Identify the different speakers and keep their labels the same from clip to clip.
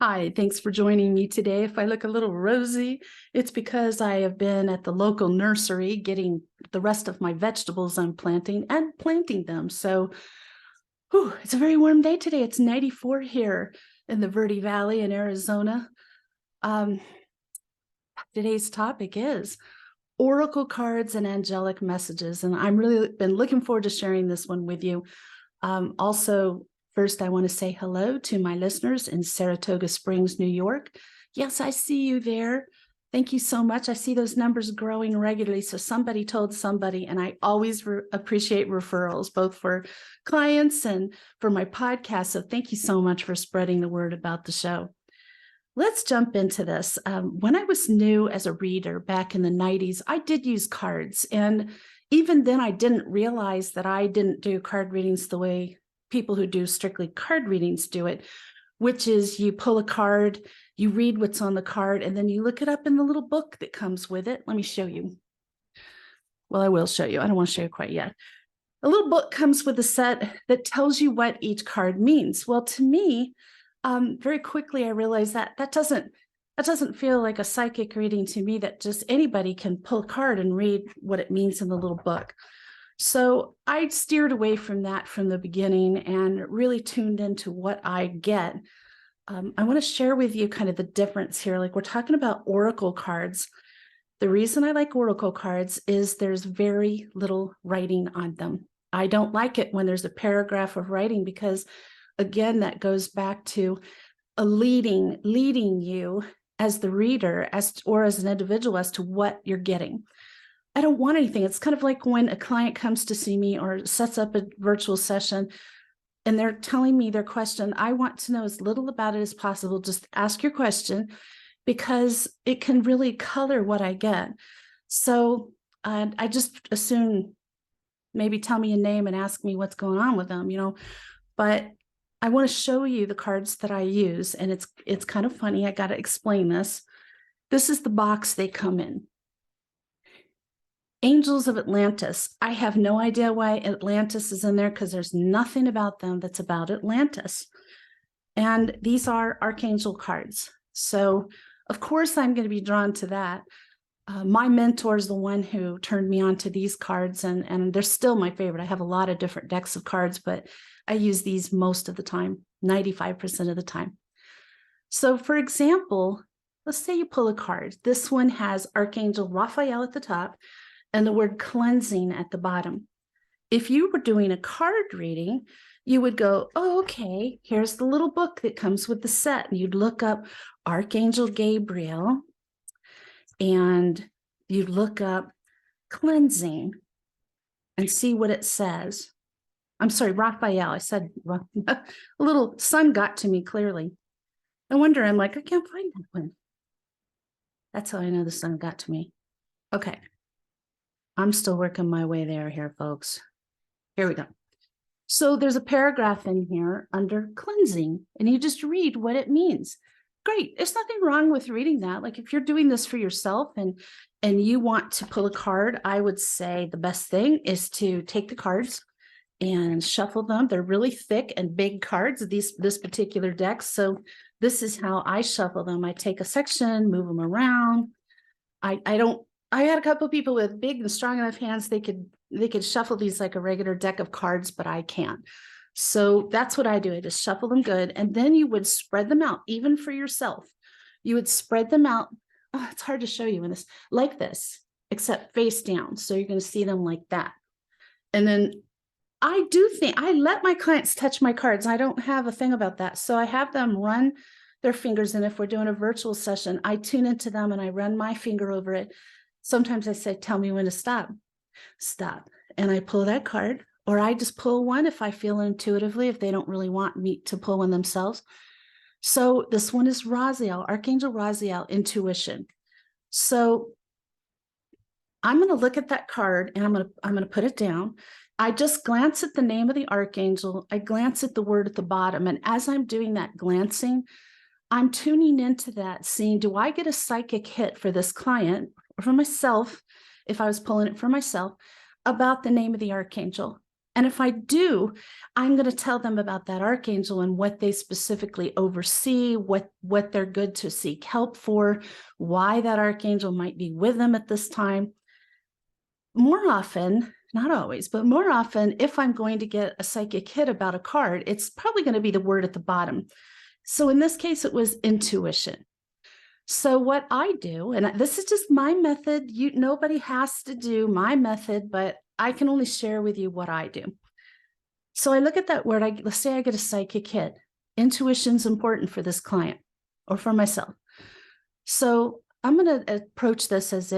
Speaker 1: Hi, thanks for joining me today. If I look a little rosy, it's because I have been at the local nursery getting the rest of my vegetables I'm planting and planting them. So, it's a very warm day today. It's 94 here in the Verde Valley in Arizona. Um, Today's topic is oracle cards and angelic messages, and I'm really been looking forward to sharing this one with you. Also, first, I want to say hello to my listeners in Saratoga Springs, New York. Yes, I see you there. Thank you so much. I see those numbers growing regularly. So somebody told somebody, and I always appreciate referrals, both for clients and for my podcast. So thank you so much for spreading the word about the show. Let's jump into this. When I was new as a reader back in the 90s, I did use cards. And even then, I didn't realize that I didn't do card readings the way people who do strictly card readings do it, which is you pull a card, you read what's on the card, and then you look it up in the little book that comes with it. Let me show you. Well, I will show you. I don't want to show you quite yet. A little book comes with a set that tells you what each card means. Well, to me, very quickly I realized that that doesn't feel like a psychic reading to me, that just anybody can pull a card and read what it means in the little book. So I steered away from that from the beginning and really tuned into what I get. I want to share with you kind of the difference here. Like, we're talking about oracle cards. The reason I like oracle cards is there's very little writing on them. I don't like it when there's a paragraph of writing because, again, that goes back to a leading you as the reader, or as an individual, as to what you're getting. I don't want anything. It's kind of like when a client comes to see me or sets up a virtual session and they're telling me their question. I want to know as little about it as possible. Just ask your question, because it can really color what I get. So I just assume maybe tell me a name and ask me what's going on with them, but I want to show you the cards that I use, and it's kind of funny. I got to explain this. This is the box they come in. Angels of Atlantis. I have no idea why Atlantis is in there, because there's nothing about them that's about Atlantis. And these are Archangel cards. So, of course, I'm going to be drawn to that. My mentor is the one who turned me on to these cards, and they're still my favorite. I have a lot of different decks of cards, but I use these most of the time, 95% of the time. So, for example, let's say you pull a card. This one has Archangel Raphael at the top and the word cleansing at the bottom. If you were doing a card reading, you would go, oh, okay, here's the little book that comes with the set. And you'd look up Archangel Gabriel, and you'd look up cleansing and see what it says. I'm sorry, Raphael. I said, a little sun got to me clearly. No wonder I'm like, I can't find that one. That's how I know the sun got to me. Okay. I'm still working my way there here, folks. Here we go. So there's a paragraph in here under cleansing, and you just read what it means. Great. There's nothing wrong with reading that. Like, if you're doing this for yourself and you want to pull a card, I would say the best thing is to take the cards and shuffle them. They're really thick and big cards, this particular deck. So this is how I shuffle them. I take a section, move them around. I had a couple of people with big and strong enough hands, they could shuffle these like a regular deck of cards, but I can't. So that's what I do. I just shuffle them good. And then you would spread them out, even for yourself. You would spread them out. Oh, it's hard to show you in this, like this, except face down. So you're going to see them like that. And then I let my clients touch my cards. I don't have a thing about that. So I have them run their fingers. And if we're doing a virtual session, I tune into them and I run my finger over it. Sometimes I say, tell me when to stop. Stop. And I pull that card, or I just pull one if I feel intuitively, if they don't really want me to pull one themselves. So this one is Raziel, Archangel Raziel, intuition. So I'm going to look at that card and I'm going to put it down. I just glance at the name of the Archangel. I glance at the word at the bottom. And as I'm doing that glancing, I'm tuning into that, seeing, do I get a psychic hit for this client or for myself, if I was pulling it for myself, about the name of the Archangel? And if I do, I'm going to tell them about that archangel and what they specifically oversee, what they're good to seek help for, why that archangel might be with them at this time. More often, not always, but more often, if I'm going to get a psychic hit about a card, it's probably going to be the word at the bottom. So in this case, it was intuition. So what I do, and this is just my method, nobody has to do my method, but I can only share with you what I do. So I look at that word, let's say I get a psychic hit. Intuition's important for this client or for myself. So I'm going to approach this as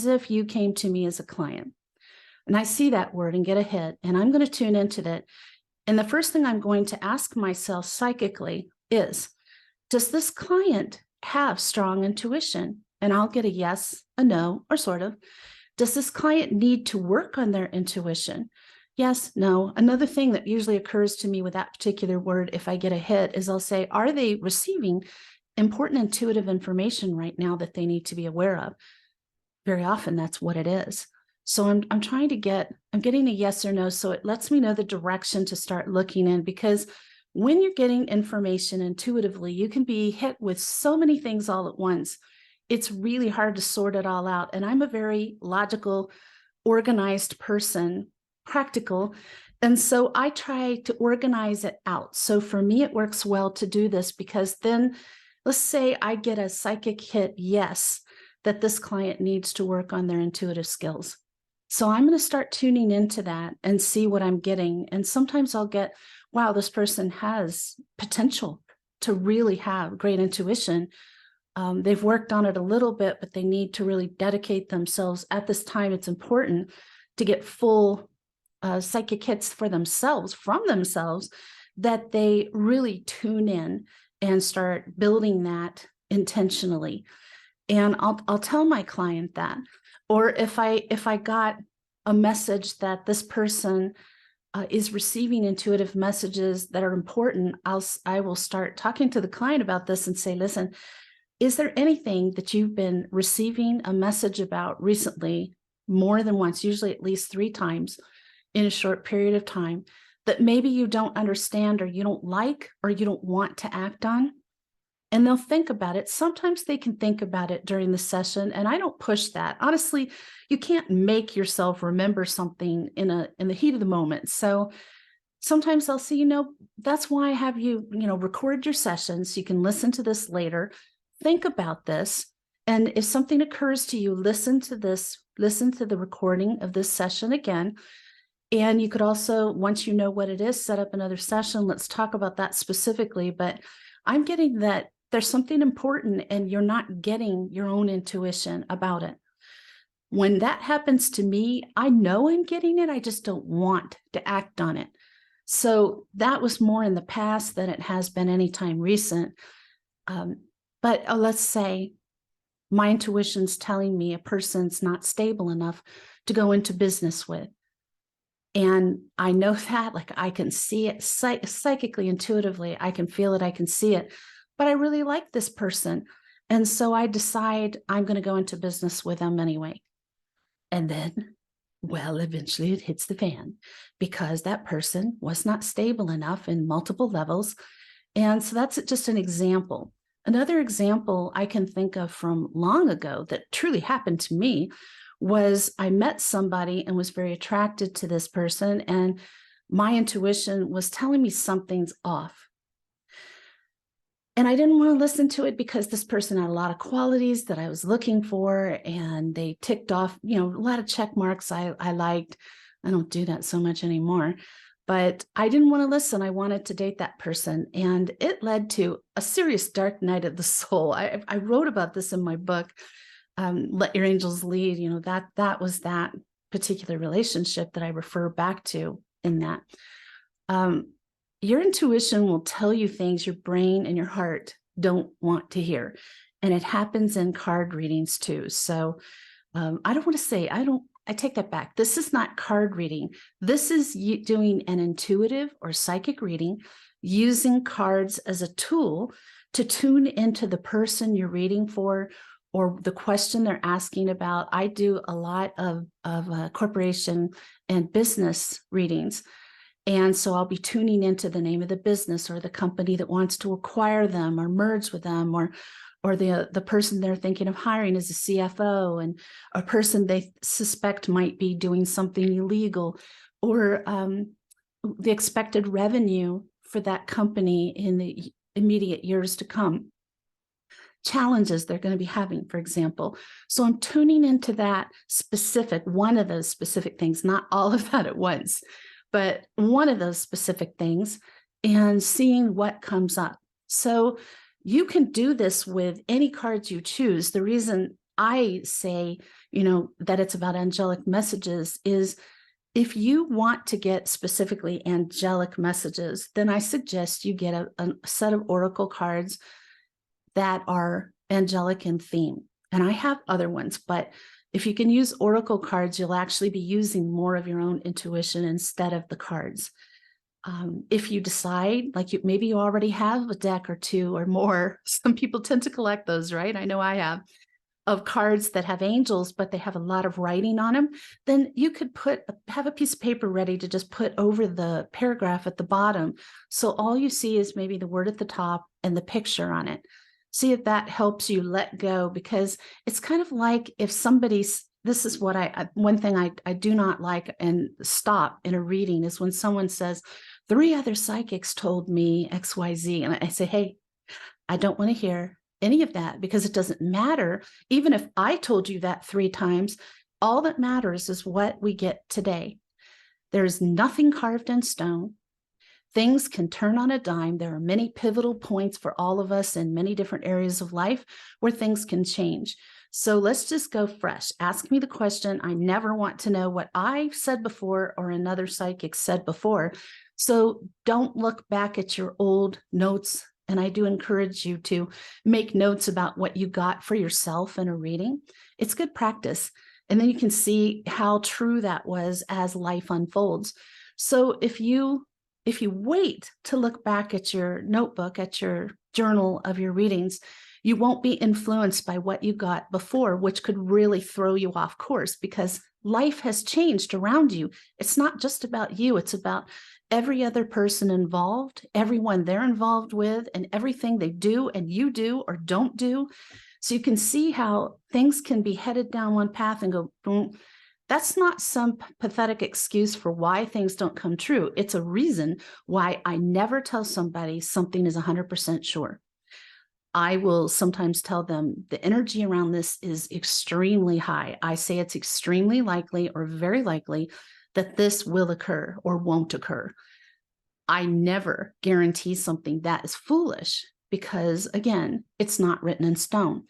Speaker 1: if you came to me as a client. And I see that word and get a hit, and I'm going to tune into that. And the first thing I'm going to ask myself psychically is, does this client have strong intuition? And I'll get a yes, a no, or sort of. Does this client need to work on their intuition? Yes, no. Another thing that usually occurs to me with that particular word, if I get a hit, is I'll say, are they receiving important intuitive information right now that they need to be aware of? Very often that's what it is. So I'm getting a yes or no. So it lets me know the direction to start looking in, because when you're getting information intuitively, you can be hit with so many things all at once. It's really hard to sort it all out. And I'm a very logical, organized person, practical. And so I try to organize it out. So for me, it works well to do this, because then let's say I get a psychic hit, yes, that this client needs to work on their intuitive skills. So I'm going to start tuning into that and see what I'm getting. And sometimes I'll get, wow, this person has potential to really have great intuition. They've worked on it a little bit, but they need to really dedicate themselves. At this time, it's important to get full psychic hits for themselves, from themselves, that they really tune in and start building that intentionally. And I'll tell my client that. Or if I got a message that this person is receiving intuitive messages that are important, I will start talking to the client about this and say, listen, is there anything that you've been receiving a message about recently, more than once, usually at least 3 times in a short period of time, that maybe you don't understand, or you don't like, or you don't want to act on? And they'll think about it. Sometimes they can think about it during the session, and I don't push that. Honestly, you can't make yourself remember something in the heat of the moment. So sometimes I'll say, that's why I have you, record your session so you can listen to this later. Think about this. And if something occurs to you, listen to the recording of this session again. And you could also, once you know what it is, set up another session. Let's talk about that specifically. But I'm getting that there's something important and you're not getting your own intuition about it. When that happens to me, I know I'm getting it. I just don't want to act on it. So that was more in the past than it has been anytime recent. But let's say my intuition's telling me a person's not stable enough to go into business with. And I know that, like, I can see it psychically, intuitively, I can feel it, I can see it, but I really like this person. And so I decide I'm going to go into business with them anyway. And then, well, eventually it hits the fan, because that person was not stable enough in multiple levels. And so that's just an example. Another example I can think of from long ago that truly happened to me was I met somebody and was very attracted to this person, and my intuition was telling me something's off. And I didn't want to listen to it, because this person had a lot of qualities that I was looking for, and they ticked off, a lot of check marks I liked. I don't do that so much anymore, but I didn't want to listen. I wanted to date that person. And it led to a serious dark night of the soul. I wrote about this in my book, Let Your Angels Lead. That was that particular relationship that I refer back to in that. Your intuition will tell you things your brain and your heart don't want to hear. And it happens in card readings too. So I don't want to say, I take that back. This is not card reading. This is you doing an intuitive or psychic reading, using cards as a tool to tune into the person you're reading for, or the question they're asking about. I do a lot of corporation and business readings. And so I'll be tuning into the name of the business or the company that wants to acquire them or merge with them, or the person they're thinking of hiring is a CFO, and a person they suspect might be doing something illegal, or the expected revenue for that company in the immediate years to come, challenges they're going to be having, for example. So I'm tuning into that specific, one of those specific things, not all of that at once, but one of those specific things, and seeing what comes up. So you can do this with any cards you choose. The reason I say, that it's about angelic messages is, if you want to get specifically angelic messages, then I suggest you get a set of oracle cards that are angelic in theme. And I have other ones, but if you can use oracle cards, you'll actually be using more of your own intuition instead of the cards. If you decide, maybe you already have a deck or two or more, some people tend to collect those, right? I know I have, of cards that have angels, but they have a lot of writing on them, then you could have a piece of paper ready to just put over the paragraph at the bottom. So all you see is maybe the word at the top and the picture on it. See if that helps you let go, because it's kind of like if somebody's, this is what one thing I do not like and stop in a reading is when someone says, 3 other psychics told me XYZ. And I say, hey, I don't want to hear any of that, because it doesn't matter. Even if I told you that 3 times, all that matters is what we get today. There's nothing carved in stone. Things can turn on a dime. There are many pivotal points for all of us in many different areas of life where things can change. So let's just go fresh. Ask me the question. I never want to know what I've said before or another psychic said before. So don't look back at your old notes. And I do encourage you to make notes about what you got for yourself in a reading. It's good practice. And then you can see how true that was as life unfolds. So if you wait to look back at your notebook, at your journal of your readings, you won't be influenced by what you got before, which could really throw you off course, because life has changed around you. It's not just about you. It's about every other person involved, everyone they're involved with, and everything they do and you do or don't do. So you can see how things can be headed down one path and go, boom. That's not some pathetic excuse for why things don't come true. It's a reason why I never tell somebody something is 100% sure. I will sometimes tell them the energy around this is extremely high. I say it's extremely likely or very likely that this will occur or won't occur. I never guarantee something that is foolish, because again, it's not written in stone.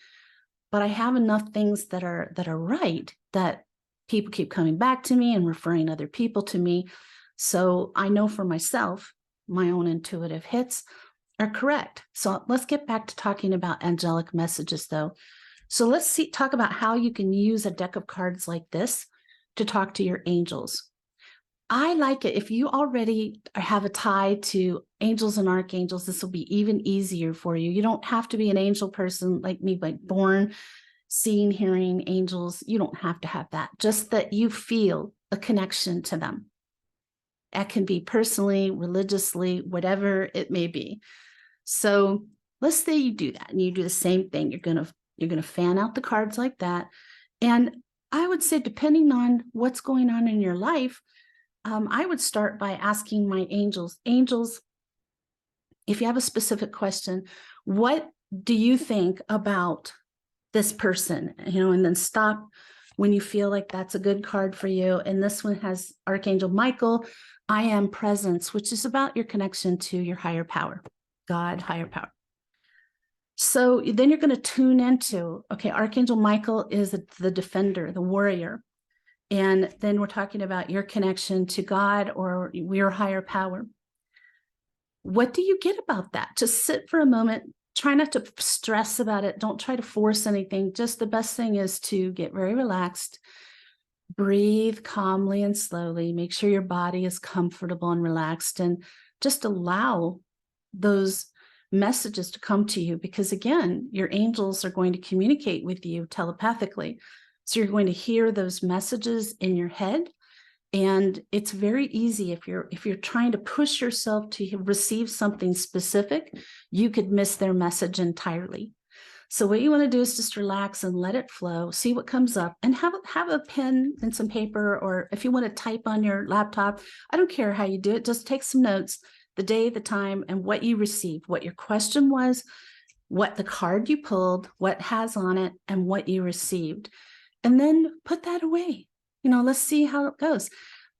Speaker 1: But I have enough things that are right that people keep coming back to me and referring other people to me. So I know for myself, my own intuitive hits are correct. So let's get back to talking about angelic messages though. So let's talk about how you can use a deck of cards like this to talk to your angels. I like it. If you already have a tie to angels and archangels, this will be even easier for you. You don't have to be an angel person like me, like born seeing, hearing angels. You don't have to have that, just that you feel a connection to them. That can be personally, religiously, whatever it may be. So let's say you do that and you do the same thing. You're gonna fan out the cards like that. And I would say, depending on what's going on in your life, I would start by asking my angels, if you have a specific question, what do you think about this person? And then stop when you feel like that's a good card for you. And this one has Archangel Michael, I am presence, which is about your connection to your higher power, God, higher power. So then you're going to tune into, okay, Archangel Michael is the defender, the warrior. And then we're talking about your connection to God or your higher power. What do you get about that? Just sit for a moment. Try not to stress about it. Don't try to force anything. Just the best thing is to get very relaxed. Breathe calmly and slowly. Make sure your body is comfortable and relaxed. And just allow those messages to come to you, because again, your angels are going to communicate with you telepathically. So you're going to hear those messages in your head. And it's very easy if you're trying to push yourself to receive something specific, you could miss their message entirely. So what you want to do is just relax and let it flow, see what comes up, and have a pen and some paper, or if you want to type on your laptop, I don't care how you do it, just take some notes, the day, the time, and what you received, what your question was, what the card you pulled, what has on it, and what you received. And then put that away. Let's see how it goes.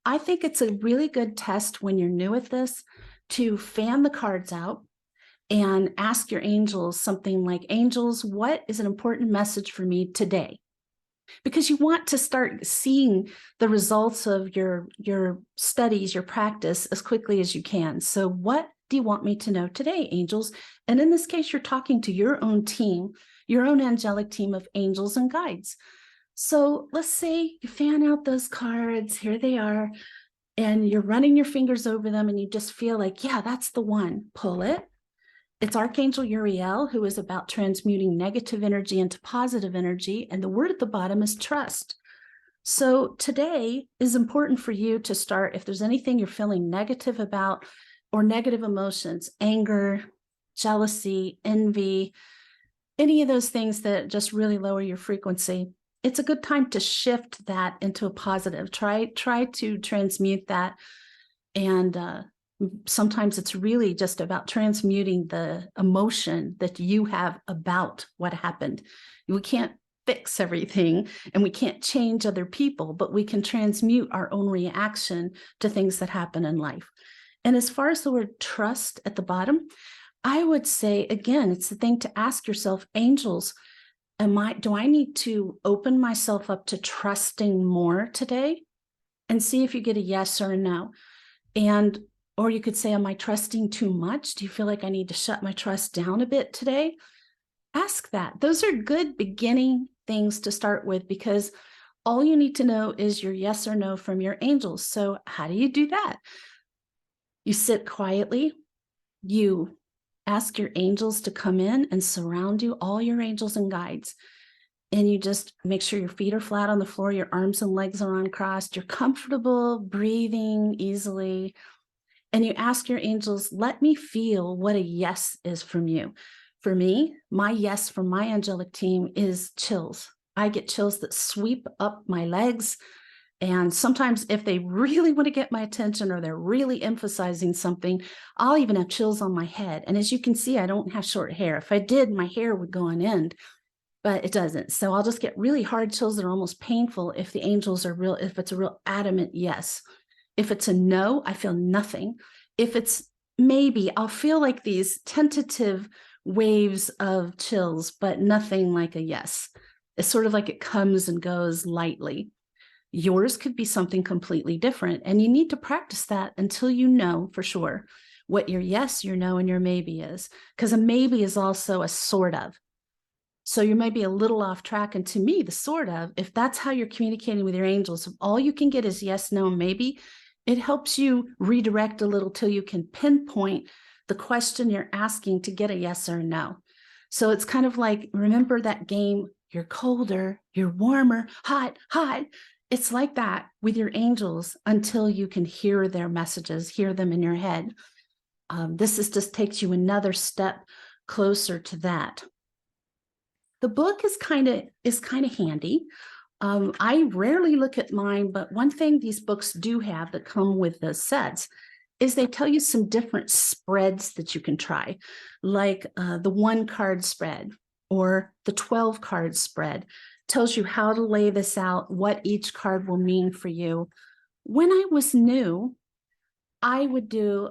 Speaker 1: I think it's a really good test when you're new at this to fan the cards out and ask your angels something like, angels, what is an important message for me today? Because you want to start seeing the results of your studies, your practice as quickly as you can. So what do you want me to know today, angels? And in this case, you're talking to your own team, your own angelic team of angels and guides. So let's say you fan out those cards, here they are, and you're running your fingers over them and you just feel like, yeah, that's the one. Pull it. It's Archangel Uriel, who is about transmuting negative energy into positive energy. And the word at the bottom is trust. So today is important for you to start, if there's anything you're feeling negative about or negative emotions, anger, jealousy, envy, any of those things that just really lower your frequency, it's a good time to shift that into a positive. Try to transmute that. And sometimes it's really just about transmuting the emotion that you have about what happened. We can't fix everything and we can't change other people, but we can transmute our own reaction to things that happen in life. And as far as the word trust at the bottom, I would say, again, it's the thing to ask yourself, angels, do I need to open myself up to trusting more today? And see if you get a yes or a no. Or you could say, am I trusting too much? Do you feel like I need to shut my trust down a bit today? Ask that. Those are good beginning things to start with, because all you need to know is your yes or no from your angels. So how do you do that? You sit quietly, you ask your angels to come in and surround you, all your angels and guides. And you just make sure your feet are flat on the floor, your arms and legs are uncrossed, you're comfortable, breathing easily. And you ask your angels, let me feel what a yes is from you. For me, my yes from my angelic team is chills. I get chills that sweep up my legs. And sometimes if they really want to get my attention or they're really emphasizing something, I'll even have chills on my head. And as you can see, I don't have short hair. If I did, my hair would go on end, but it doesn't. So I'll just get really hard chills that are almost painful if the angels are real, if it's a real adamant yes. If it's a no, I feel nothing. If it's maybe, I'll feel like these tentative waves of chills, but nothing like a yes. It's sort of like it comes and goes lightly. Yours could be something completely different. And you need to practice that until you know for sure what your yes, your no, and your maybe is. Because a maybe is also a sort of. So you might be a little off track. And to me, the sort of, if that's how you're communicating with your angels, if all you can get is yes, no, maybe, it helps you redirect a little till you can pinpoint the question you're asking to get a yes or a no. So it's kind of like, remember that game, you're colder, you're warmer, hot, hot. It's like that with your angels until you can hear their messages, hear them in your head. This just takes you another step closer to that. The book is kind of handy. I rarely look at mine, but one thing these books do have that come with the sets is they tell you some different spreads that you can try, like the 1-card spread or the 12-card spread. Tells you how to lay this out, what each card will mean for you. When I was new, I would do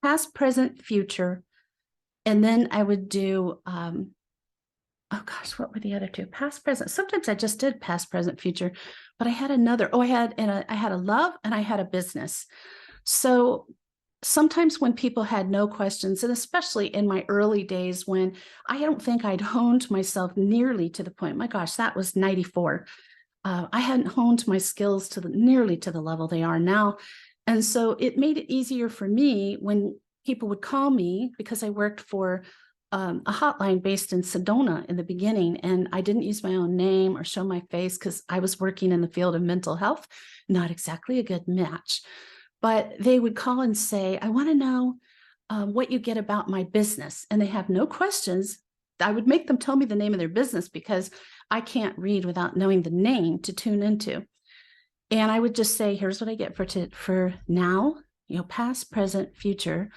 Speaker 1: past, present, future, and then I would do oh gosh, what were the other two? Past, present. Sometimes I just did past, present, future, but I had another. Oh, I had a love and I had a business. So sometimes when people had no questions, and especially in my early days when I don't think I'd honed myself nearly to the point, my gosh, that was 94. I hadn't honed my skills nearly to the level they are now. And so it made it easier for me when people would call me because I worked for a hotline based in Sedona in the beginning, and I didn't use my own name or show my face because I was working in the field of mental health. Not exactly a good match, but they would call and say, I want to know what you get about my business. And they have no questions. I would make them tell me the name of their business because I can't read without knowing the name to tune into. And I would just say, here's what I get for now, past, present, future.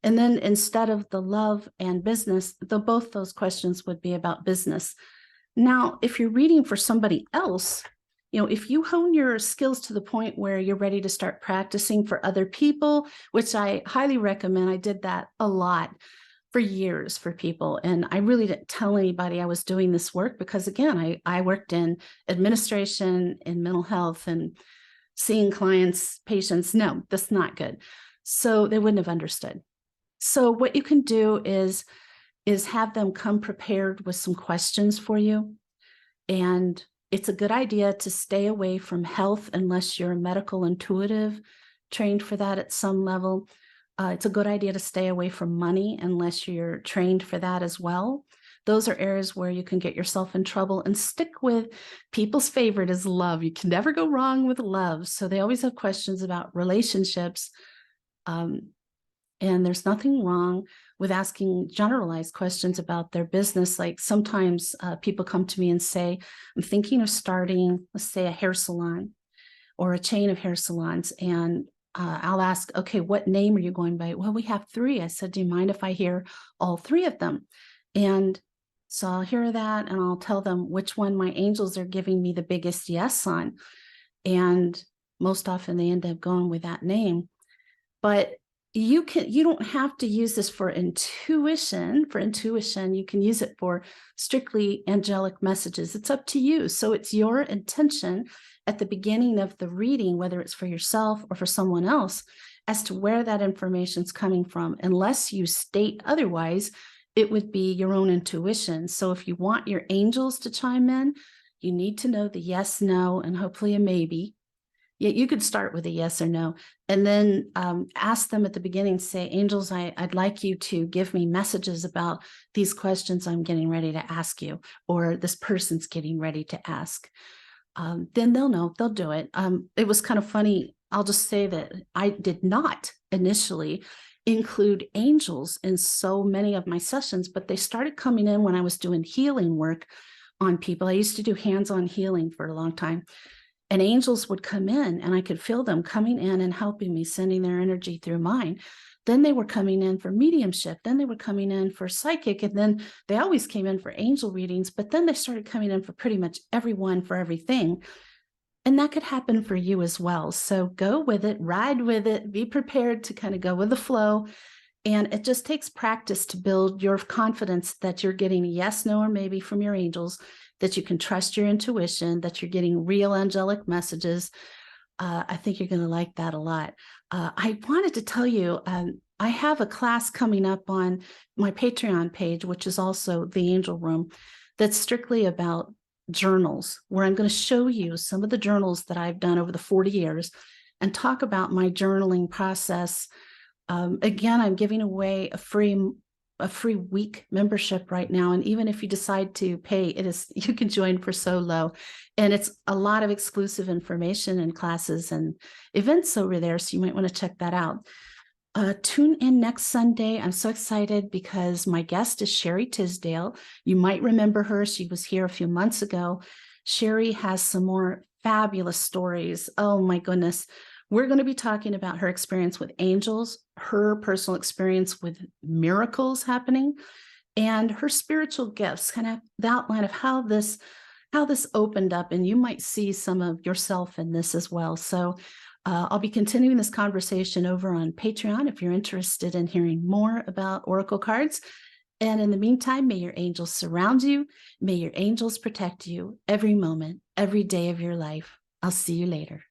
Speaker 1: And then instead of the love and business, both those questions would be about business. Now, if you're reading for somebody else, if you hone your skills to the point where you're ready to start practicing for other people, which I highly recommend. I did that a lot for years for people. And I really didn't tell anybody I was doing this work because, again, I worked in administration, in mental health, and seeing clients, patients. No, that's not good. So they wouldn't have understood. So what you can do is have them come prepared with some questions for you. And it's a good idea to stay away from health unless you're a medical intuitive, trained for that at some level. It's a good idea to stay away from money unless you're trained for that as well. Those are areas where you can get yourself in trouble, and stick with people's favorite is love. You can never go wrong with love. So they always have questions about relationships. And there's nothing wrong with asking generalized questions about their business. Like sometimes people come to me and say, I'm thinking of starting, let's say, a hair salon or a chain of hair salons. And I'll ask, okay, what name are you going by? Well, we have 3. I said, do you mind if I hear all 3 of them? And so I'll hear that and I'll tell them which one my angels are giving me the biggest yes on. And most often they end up going with that name. But you don't have to use this for intuition. For intuition, you can use it for strictly angelic messages. It's up to you. So it's your intention at the beginning of the reading, whether it's for yourself or for someone else, as to where that information is coming from. Unless you state otherwise, it would be your own intuition. So if you want your angels to chime in, you need to know the yes, no, and hopefully a maybe. Yeah, you could start with a yes or no, and then ask them at the beginning, say, angels, I'd like you to give me messages about these questions I'm getting ready to ask you, or this person's getting ready to ask. Then they'll know, they'll do it. It was kind of funny. I'll just say that I did not initially include angels in so many of my sessions, but they started coming in when I was doing healing work on people. I used to do hands-on healing for a long time. And angels would come in and I could feel them coming in and helping me, sending their energy through mine. Then they were coming in for mediumship. Then they were coming in for psychic. And then they always came in for angel readings, but then they started coming in for pretty much everyone for everything. And that could happen for you as well. So go with it, ride with it, be prepared to kind of go with the flow. And it just takes practice to build your confidence that you're getting a yes, no, or maybe from your angels, that you can trust your intuition, that you're getting real angelic messages. I think you're going to like that a lot. I wanted to tell you, I have a class coming up on my Patreon page, which is also the Angel Room, that's strictly about journals, where I'm going to show you some of the journals that I've done over the 40 years and talk about my journaling process. Again, I'm giving away a free week membership right now. And even if you decide to pay, you can join for so low. And it's a lot of exclusive information and classes and events over there. So you might want to check that out. Tune in next Sunday. I'm so excited because my guest is Sherry Tisdale. You might remember her. She was here a few months ago. Sherry has some more fabulous stories. Oh my goodness. We're going to be talking about her experience with angels, her personal experience with miracles happening, and her spiritual gifts, kind of the outline of how this opened up. And you might see some of yourself in this as well. So I'll be continuing this conversation over on Patreon if you're interested in hearing more about Oracle cards. And in the meantime, may your angels surround you. May your angels protect you every moment, every day of your life. I'll see you later.